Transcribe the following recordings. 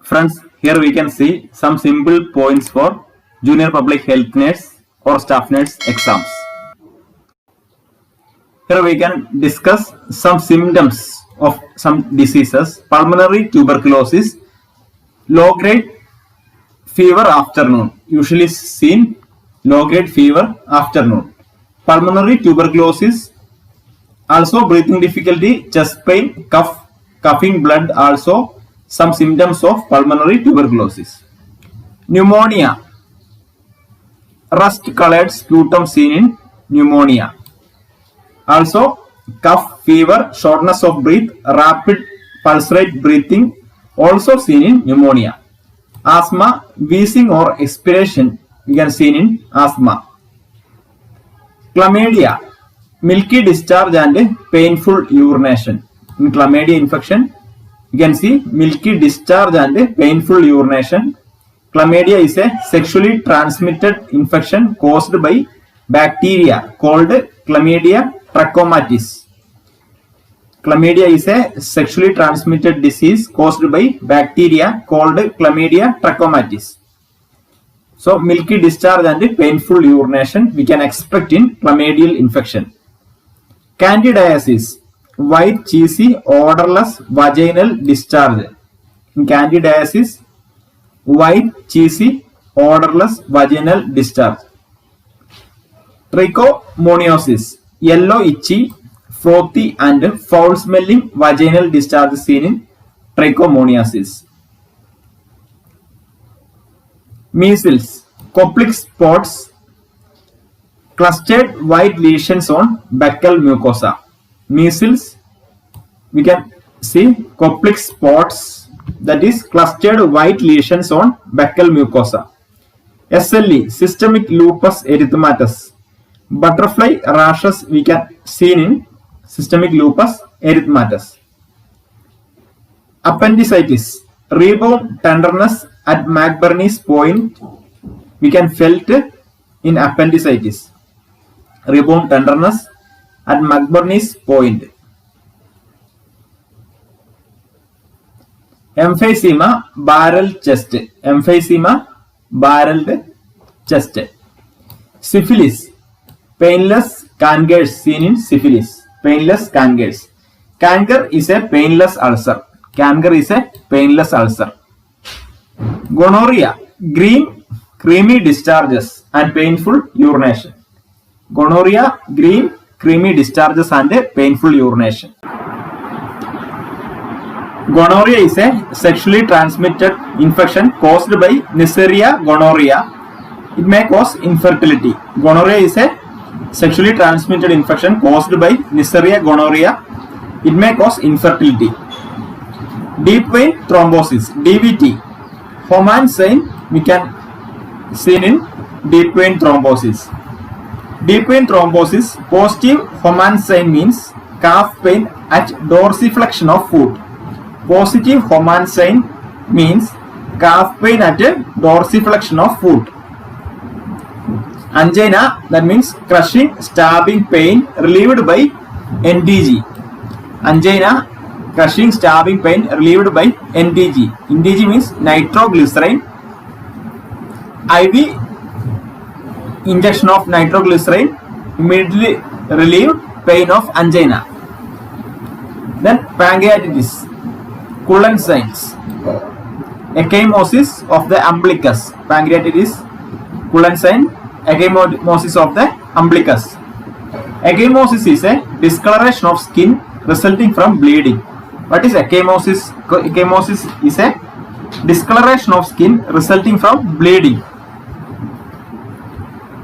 Friends, here we can see some simple points for junior public health nurse or staff nurse exams. Here we can discuss some symptoms of some diseases. Pulmonary tuberculosis, low-grade fever afternoon, usually seen low-grade fever afternoon. Pulmonary tuberculosis, also breathing difficulty, chest pain, coughing blood, also some symptoms of pulmonary tuberculosis. Pneumonia, rust-colored sputum seen in pneumonia. Also, cough, fever, shortness of breath, rapid pulse rate breathing, also seen in pneumonia. Asthma, wheezing or expiration, we can see in asthma. Chlamydia, milky discharge and painful urination. In chlamydia infection, you can see milky discharge and painful urination. Chlamydia is a sexually transmitted infection caused by bacteria called Chlamydia trachomatis. Chlamydia is a sexually transmitted disease caused by bacteria called Chlamydia trachomatis. So, milky discharge and painful urination we can expect in chlamydial infection. Candidiasis, white, cheesy, odorless vaginal discharge. In candidiasis, white, cheesy, odorless vaginal discharge. Trichomoniosis, yellow, itchy, frothy and foul-smelling vaginal discharge seen in trichomoniosis. Measles, Koplik spots, clustered white lesions on buccal mucosa. Measles, we can see Koplik spots, that is clustered white lesions on buccal mucosa. SLE, systemic lupus erythematous. Butterfly rashes we can see in systemic lupus erythematous. Appendicitis, rebound tenderness at McBurney's point we can felt in appendicitis. Rebound tenderness at McBurney's point. Emphysema, barrel chest. Emphysema, barreled chest. Syphilis, painless cankers seen in syphilis. Painless cankers. Canker is a painless ulcer. Canker is a painless ulcer. Gonorrhea, green, creamy discharges and painful urination. Gonorrhea, green, creamy discharges and painful urination. Gonorrhea is a sexually transmitted infection caused by Neisseria gonorrhea. It may cause infertility. Gonorrhea is a sexually transmitted infection caused by Neisseria gonorrhea. It may cause infertility. Deep vein thrombosis, DVT. Homan sign we can see in deep vein thrombosis. Deep vein thrombosis, positive Homan sign means calf pain at dorsiflexion of foot. Positive Homan sign means calf pain at dorsiflexion of foot. Angina, that means crushing, stabbing pain relieved by NTG. Angina, crushing, stabbing pain relieved by NTG. NTG means nitroglycerin. IV injection of nitroglycerin immediately relieve pain of angina. Then pancreatitis, Cullen signs. Ecchymosis of the umbilicus. Pancreatitis, Cullen sign, ecchymosis of the umbilicus. Ecchymosis is a discoloration of skin resulting from bleeding. What is ecchymosis? Ecchymosis is a discoloration of skin resulting from bleeding.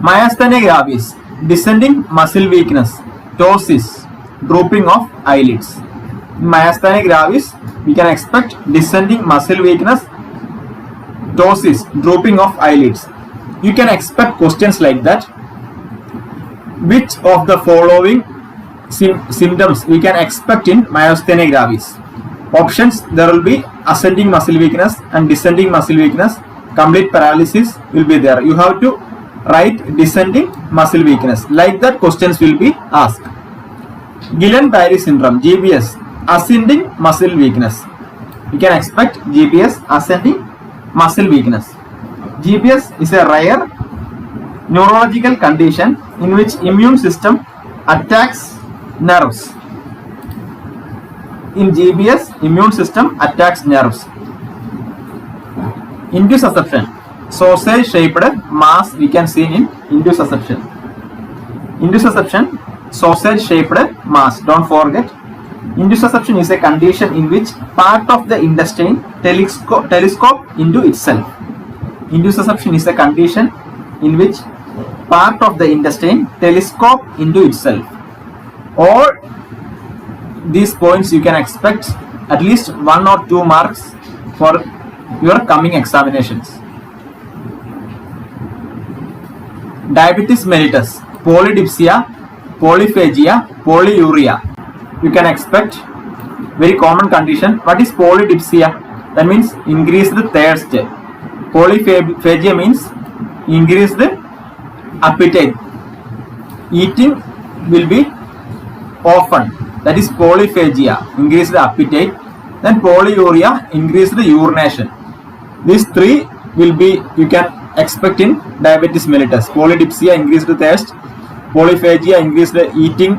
Myasthenia gravis, descending muscle weakness, ptosis, drooping of eyelids. In myasthenia gravis, we can expect descending muscle weakness, ptosis, drooping of eyelids. You can expect questions like that. Which of the following symptoms we can expect in myasthenia gravis? Options, there will be ascending muscle weakness and descending muscle weakness. Complete paralysis will be there. You have to write descending muscle weakness. Like that questions will be asked. Guillain-Barré syndrome, GBS, ascending muscle weakness. we can expect GPS ascending muscle weakness. GPS is a rare neurological condition in which immune system attacks nerves. In GBS, immune system attacks nerves. Induception, sausage-shaped mass we can see in induception. Induception, sausage-shaped mass. Don't forget, induception is a condition in which part of the intestine telescope into itself. Induception is a condition in which part of the intestine telescope into itself. All these points you can expect at least 1 or 2 marks for your coming examinations. Diabetes mellitus, polydipsia, polyphagia, polyuria. You can expect very common condition. What is polydipsia? That means increased thirst. Polyphagia means increased appetite. Eating will be often. That is polyphagia, increased appetite. Then polyuria, increased urination. These 3 will be you can expect in diabetes mellitus. Polydipsia, increased thirst. Polyphagia, increased eating.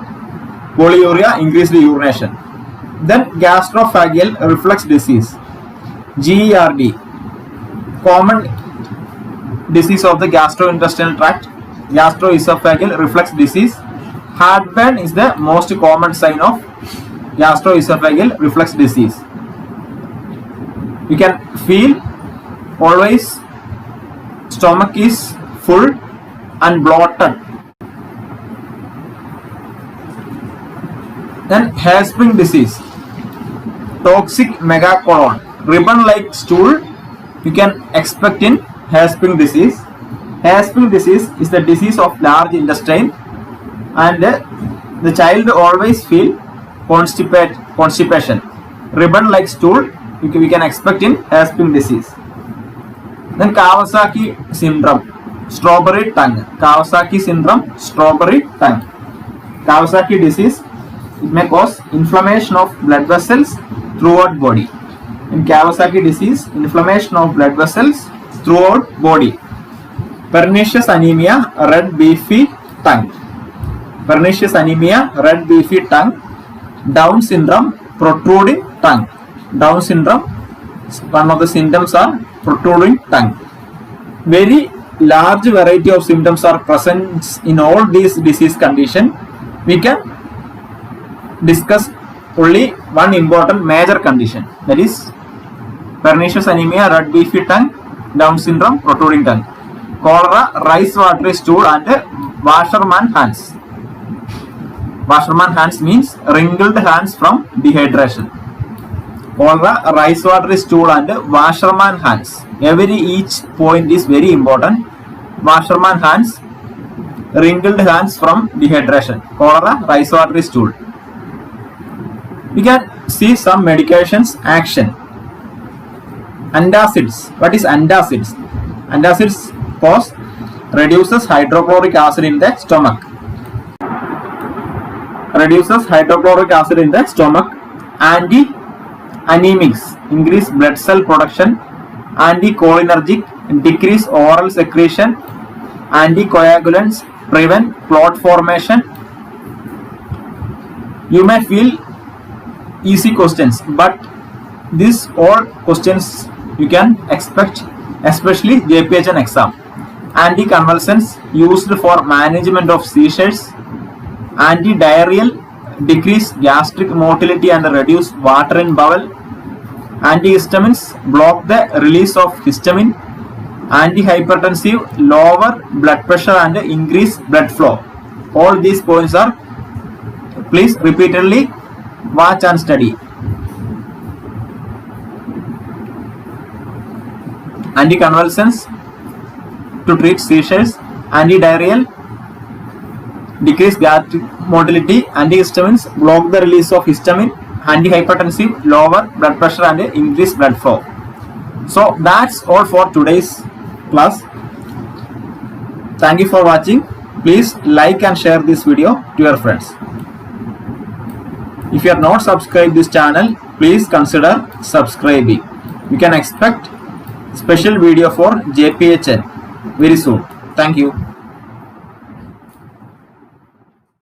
Polyuria, increased urination. Then gastroesophageal reflux disease, GERD, common disease of the gastrointestinal tract. Gastroesophageal reflux disease. Heartburn is the most common sign of gastroesophageal reflux disease. You can feel always stomach is full and bloated. Then hairspring disease, toxic megacolon, ribbon-like stool you can expect in hairspring disease. Hairspring disease is the disease of large intestine, and the child always feel constipation. Ribbon-like stool we can expect in hairspring disease. Then Kawasaki syndrome, strawberry tongue. Kawasaki syndrome, strawberry tongue. Kawasaki disease, it may cause inflammation of blood vessels throughout body. In Kawasaki disease, inflammation of blood vessels throughout body. Pernicious anemia, red beefy tongue. Pernicious anemia, red beefy tongue. Down syndrome, protruding tongue. Down syndrome, one of the symptoms are protruding tongue. Very large variety of symptoms are present in all these disease condition. We can discuss only one important major condition, that is pernicious anemia, red beefy tongue, Down syndrome, protruding tongue. Cholera, rice watery stool and Washerman hands. Washerman hands means wrinkled hands from dehydration. Cholera, rice watery stool and Washerman hands. Each point is very important. Washerman hands, wrinkled hands from dehydration. Cholera, rice watery stool. We can see some medications action. Antacids. What is antacids? Antacids cause reduces hydrochloric acid in the stomach. Reduces hydrochloric acid in the stomach. Anti-anemics, increase blood cell production. Anticholinergic, decrease oral secretion. Anticoagulants, prevent clot formation. You may feel easy questions, but these all questions you can expect, especially JPHN exam. Anticonvulsants used for management of seizures. Antidiarrheal, decrease gastric motility and reduce water in bowel. Antihistamines, block the release of histamine. Antihypertensive, lower blood pressure and increase blood flow. All these points are, please repeatedly watch and study. Anticonvulsants to treat seizures. Antidiarrheal, decrease gastric motility. Antihistamines, block the release of histamine. Antihypertensive, lower blood pressure and increase blood flow. So that's all for today's class. Thank you for watching. Please like and share this video to your friends. If you are not subscribed this channel, please consider subscribing. You can expect special video for JPHN very soon. Thank you.